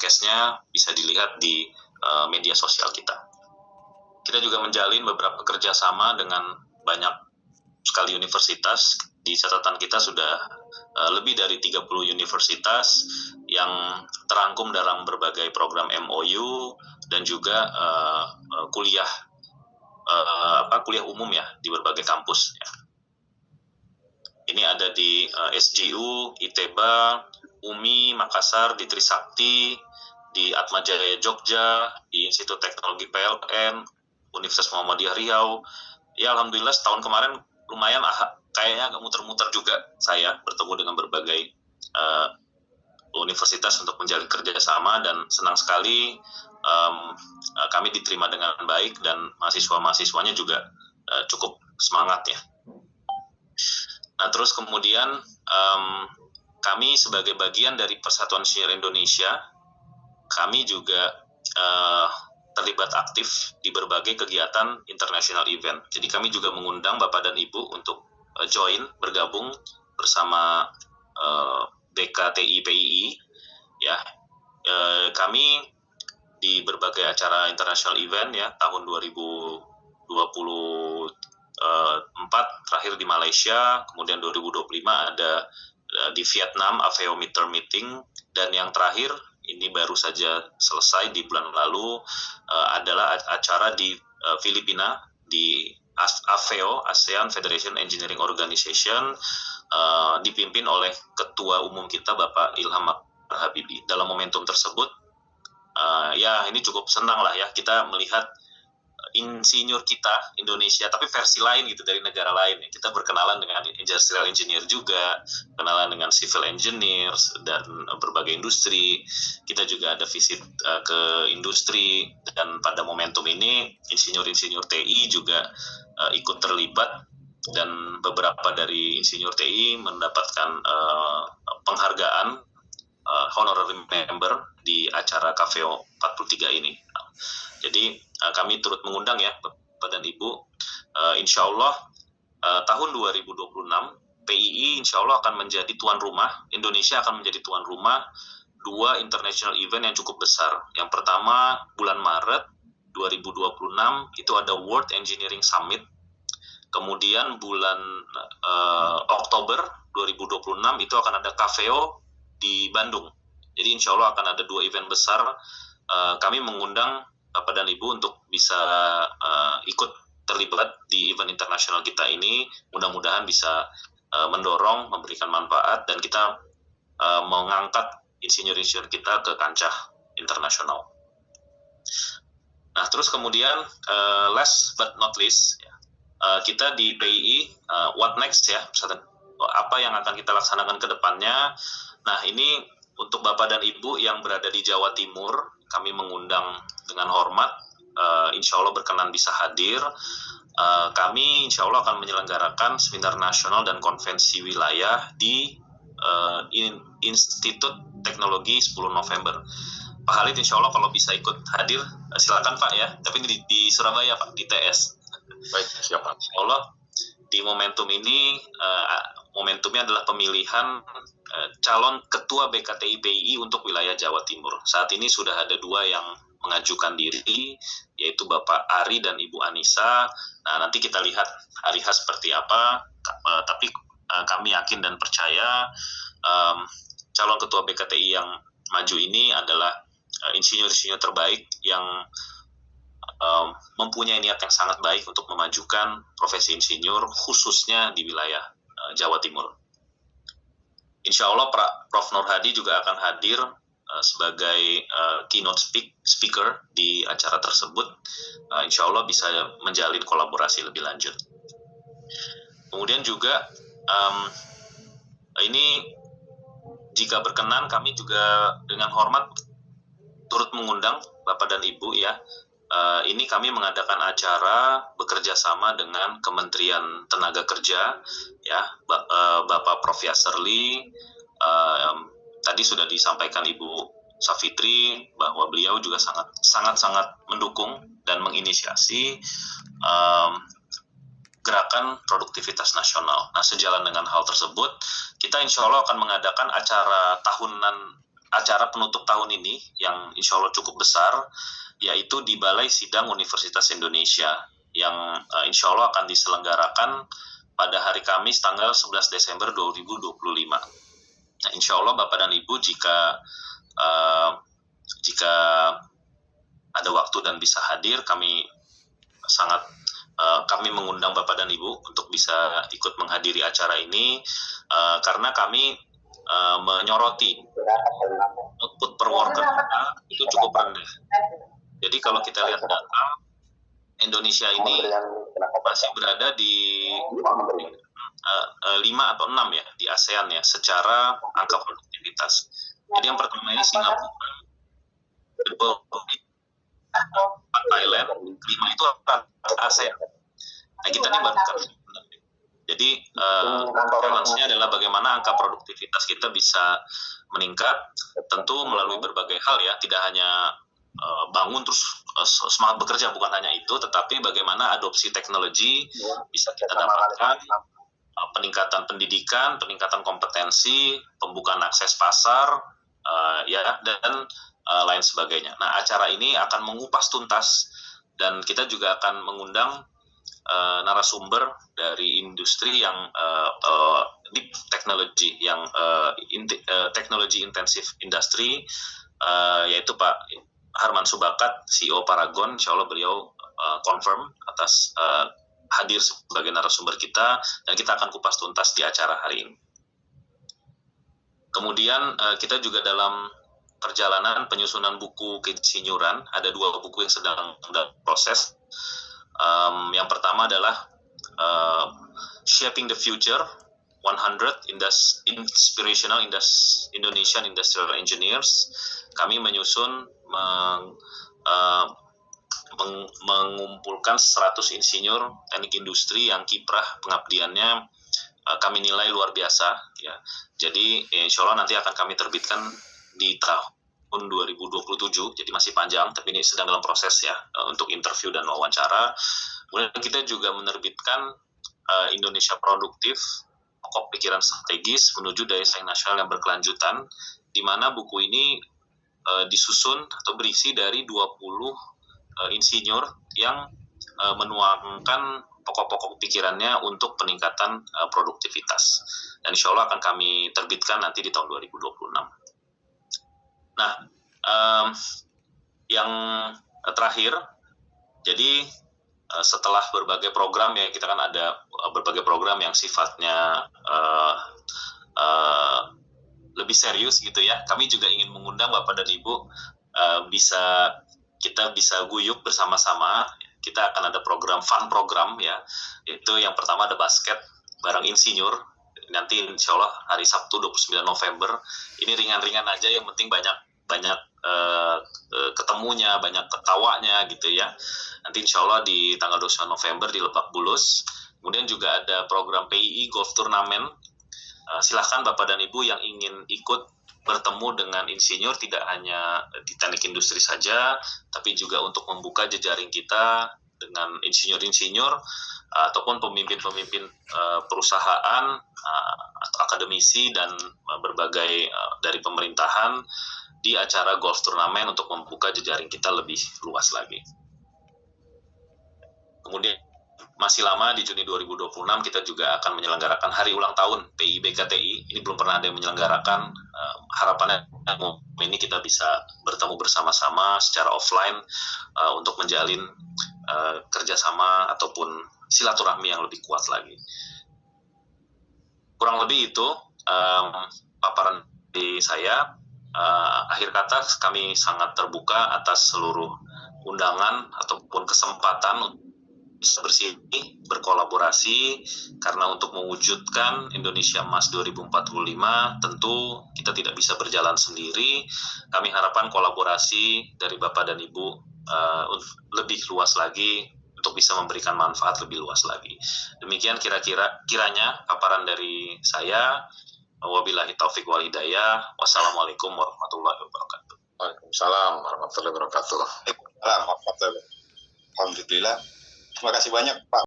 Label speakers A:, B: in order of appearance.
A: showcase-nya bisa dilihat di media sosial kita. Kita juga menjalin beberapa kerjasama dengan banyak sekali universitas. Di catatan kita sudah lebih dari 30 universitas yang terangkum dalam berbagai program MOU dan juga kuliah umum ya di berbagai kampus ya. Ini ada di SJU, ITEBA, UMI Makassar, di Trisakti, di Atmajaya Jogja, di Institut Teknologi PLN, Universitas Muhammadiyah Riau. Ya alhamdulillah setahun kemarin lumayan kayaknya agak muter-muter juga saya bertemu dengan berbagai universitas untuk menjalin kerjasama, dan senang sekali kami diterima dengan baik dan mahasiswa-mahasiswanya juga cukup semangat ya. Nah terus kemudian kami sebagai bagian dari Persatuan Insinyur Indonesia, kami juga terlibat aktif di berbagai kegiatan international event. Jadi kami juga mengundang Bapak dan Ibu untuk bergabung bersama BKTI PII ya. Kami di berbagai acara international event ya, tahun 2024 terakhir di Malaysia, kemudian 2025 ada di Vietnam AVEO Midterm Meeting, dan yang terakhir ini baru saja selesai di bulan lalu adalah acara di Filipina di AFEO, ASEAN Federation Engineering Organization, dipimpin oleh Ketua Umum kita Bapak Ilham Habibie. Dalam momentum tersebut, ya ini cukup senang lah ya kita melihat insinyur kita Indonesia, tapi versi lain gitu dari negara lain. Kita berkenalan dengan industrial engineer juga, kenalan dengan civil engineers dan berbagai industri. Kita juga ada visit ke industri, dan pada momentum ini insinyur-insinyur TI juga ikut terlibat, dan beberapa dari insinyur TI mendapatkan penghargaan honorary member di acara KVO 43 ini. Jadi kami turut mengundang ya Bapak dan Ibu, insya Allah tahun 2026 PII insya Allah akan menjadi tuan rumah, Indonesia akan menjadi tuan rumah 2 international event yang cukup besar. Yang pertama bulan Maret 2026 itu ada World Engineering Summit, kemudian bulan Oktober 2026 itu akan ada KVO di Bandung. Jadi insya Allah akan ada 2 event besar. Kami mengundang Bapak dan Ibu untuk bisa ikut terlibat di event internasional kita ini. Mudah-mudahan bisa mendorong, memberikan manfaat, dan kita mengangkat insinyur-insinyur kita ke kancah internasional. Nah, terus kemudian last but not least, kita di PII, what next ya, apa yang akan kita laksanakan ke depannya. Nah, ini untuk Bapak dan Ibu yang berada di Jawa Timur, kami mengundang dengan hormat, insya Allah berkenan bisa hadir. Kami insya Allah akan menyelenggarakan seminar nasional dan konvensi wilayah di Institut Teknologi 10 November. Pak Khalid insya Allah kalau bisa ikut hadir, silakan Pak ya. Tapi ini di Surabaya Pak, di TS.
B: Baik, siap Pak.
A: Insya Allah di momentum ini, momentumnya adalah pemilihan calon ketua BKTI PII untuk wilayah Jawa Timur. Saat ini sudah ada 2 yang mengajukan diri, yaitu Bapak Ari dan Ibu Anissa. Nah, nanti kita lihat hari H seperti apa, tapi kami yakin dan percaya calon ketua BKTI yang maju ini adalah insinyur-insinyur terbaik yang mempunyai niat yang sangat baik untuk memajukan profesi insinyur, khususnya di wilayah Jawa Timur. Insya Allah Prof. Nur Hadi juga akan hadir sebagai keynote speaker di acara tersebut. Insya Allah bisa menjalin kolaborasi lebih lanjut. Kemudian juga ini jika berkenan kami juga dengan hormat turut mengundang Bapak dan Ibu ya. Ini kami mengadakan acara bekerja sama dengan Kementerian Tenaga Kerja ya, Bapak Prof. Yasserli. Tadi sudah disampaikan Ibu Safitri bahwa beliau juga sangat mendukung dan menginisiasi gerakan produktivitas nasional. Nah, sejalan dengan hal tersebut, kita insya Allah akan mengadakan acara tahunan acara penutup tahun ini yang insya Allah cukup besar, yaitu di Balai Sidang Universitas Indonesia yang insya Allah akan diselenggarakan pada hari Kamis tanggal 11 Desember 2025. Nah, insya Allah Bapak dan Ibu jika ada waktu dan bisa hadir, kami mengundang Bapak dan Ibu untuk bisa ikut menghadiri acara ini karena kami menyoroti output per worker kita itu cukup rendah. Jadi kalau kita lihat data, Indonesia ini masih berada di 5 atau 6 ya di ASEAN ya secara angka produktivitas. Jadi yang pertama ini Singapura, kedua Thailand, kelima itu ASEAN. Nah kita ini baru kan. Jadi challenge-nya adalah bagaimana angka produktivitas kita bisa meningkat, tentu melalui berbagai hal ya, tidak hanya bangun terus semangat bekerja, bukan hanya itu, tetapi bagaimana adopsi teknologi bisa kita dapatkan, peningkatan pendidikan, peningkatan kompetensi, pembukaan akses pasar, ya dan lain sebagainya. Nah, acara ini akan mengupas tuntas dan kita juga akan mengundang narasumber dari industri yang deep technology, yang teknologi intensif industri, yaitu Pak Harman Subakat, CEO Paragon. Insya Allah beliau confirm atas hadir sebagai narasumber kita, dan kita akan kupas tuntas di acara hari ini. Kemudian kita juga dalam perjalanan penyusunan buku keinsinyuran, ada 2 buku yang sedang proses. Yang pertama adalah Shaping the Future 100 Inspirational Indonesian Industrial Engineers. Kami menyusun mengumpulkan 100 insinyur teknik industri yang kiprah pengabdiannya kami nilai luar biasa ya. Jadi insya Allah nanti akan kami terbitkan di tahun 2027, jadi masih panjang, tapi ini sedang dalam proses ya untuk interview dan wawancara. Kemudian kita juga menerbitkan Indonesia Produktif, Pokok Pikiran Strategis Menuju Daya Saing Nasional yang Berkelanjutan, di mana buku ini disusun atau berisi dari 20 insinyur yang menuangkan pokok-pokok pikirannya untuk peningkatan produktivitas. Dan insya Allah akan kami terbitkan nanti di tahun 2026. Nah, yang terakhir, jadi setelah berbagai program ya, kita kan ada berbagai program yang sifatnya lebih serius gitu ya. Kami juga ingin mengundang Bapak dan Ibu kita bisa guyup bersama-sama. Kita akan ada fun program ya. Itu yang pertama ada basket bareng insinyur. Nanti insya Allah hari Sabtu 29 November. Ini ringan-ringan aja, yang penting banyak ketemunya, banyak ketawanya gitu ya. Nanti insya Allah di tanggal 29 November di Lebak Bulus. Kemudian juga ada program PII Golf Turnamen. Silahkan Bapak dan Ibu yang ingin ikut bertemu dengan insinyur, tidak hanya di teknik industri saja, tapi juga untuk membuka jejaring kita dengan insinyur-insinyur ataupun pemimpin-pemimpin perusahaan, akademisi dan berbagai dari pemerintahan di acara golf turnamen untuk membuka jejaring kita lebih luas lagi. Kemudian masih lama di Juni 2026 kita juga akan menyelenggarakan hari ulang tahun PIBKTI. Ini belum pernah ada yang menyelenggarakan. Harapannya ini kita bisa bertemu bersama-sama secara offline untuk menjalin kerjasama ataupun silaturahmi yang lebih kuat lagi. Kurang lebih itu paparan dari saya. Akhir kata, kami sangat terbuka atas seluruh undangan ataupun kesempatan bisa bersini, berkolaborasi, karena untuk mewujudkan Indonesia Emas 2045 tentu kita tidak bisa berjalan sendiri. Kami harapkan kolaborasi dari Bapak dan Ibu lebih luas lagi untuk bisa memberikan manfaat lebih luas lagi. Demikian kiranya paparan dari saya. Wabillahi taufik wal hidayah. Wassalamualaikum warahmatullahi wabarakatuh.
B: Waalaikumsalam warahmatullahi wabarakatuh.
C: Alhamdulillah. Terima kasih banyak Pak.